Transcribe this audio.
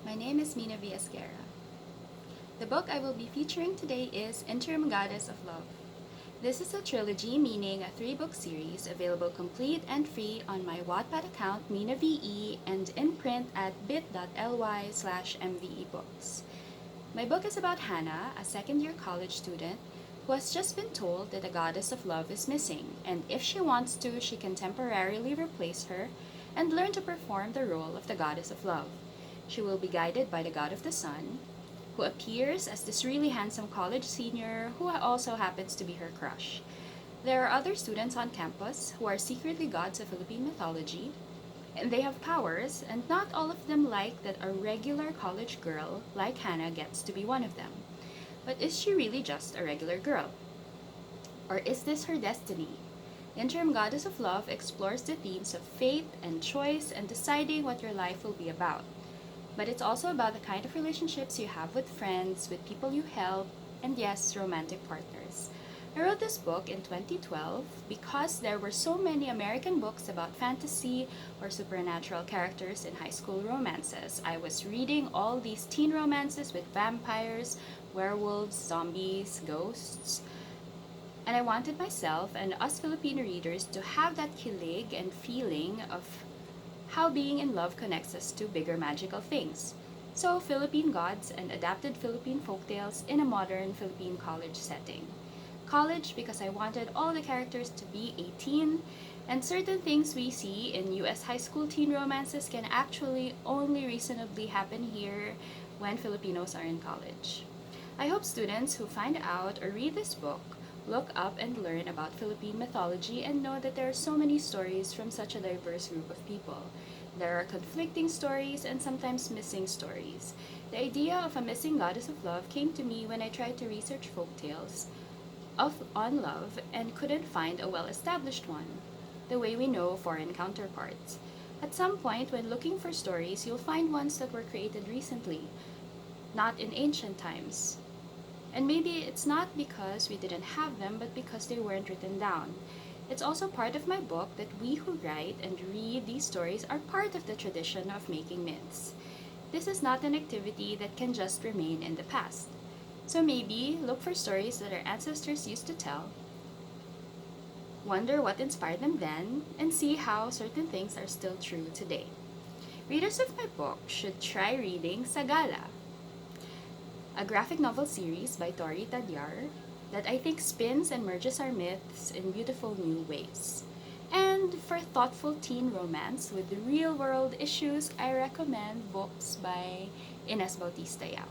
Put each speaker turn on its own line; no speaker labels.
My name is Mina Esguerra. The book I will be featuring today is Interim Goddess of Love. This is a trilogy, meaning a 3-book series, available complete and free on my Wattpad account, MinaVE, and in print at bit.ly/mvebooks. My book is about Hannah, a second-year college student, who has just been told that the goddess of love is missing, and if she wants to, she can temporarily replace her and learn to perform the role of the goddess of love. She will be guided by the god of the sun, who appears as this really handsome college senior who also happens to be her crush. There are other students on campus who are secretly gods of Philippine mythology, and they have powers, and not all of them like that a regular college girl like Hannah gets to be one of them. But is she really just a regular girl? Or is this her destiny? Interim Goddess of Love explores the themes of fate and choice and deciding what your life will be about. But it's also about the kind of relationships you have with friends, with people you help, and yes, romantic partners. I wrote this book in 2012 because there were so many American books about fantasy or supernatural characters in high school romances. I was reading all these teen romances with vampires, werewolves, zombies, ghosts, and I wanted myself and us Filipino readers to have that kilig and feeling of how being in love connects us to bigger magical things. So, Philippine gods and adapted Philippine folktales in a modern Philippine college setting. College because I wanted all the characters to be 18, and certain things we see in US high school teen romances can actually only reasonably happen here when Filipinos are in college. I hope students who find out or read this book look up and learn about Philippine mythology and know that there are so many stories from such a diverse group of people. There are conflicting stories and sometimes missing stories. The idea of a missing goddess of love came to me when I tried to research folktales on love and couldn't find a well-established one, the way we know foreign counterparts. At some point, when looking for stories, you'll find ones that were created recently, not in ancient times. And maybe it's not because we didn't have them, but because they weren't written down. It's also part of my book that we who write and read these stories are part of the tradition of making myths. This is not an activity that can just remain in the past. So maybe look for stories that our ancestors used to tell, wonder what inspired them then, and see how certain things are still true today. Readers of my book should try reading Sagala, a graphic novel series by Tori Tadiar that I think spins and merges our myths in beautiful new ways. And for thoughtful teen romance with real world issues, I recommend books by Ines Bautista-Yao.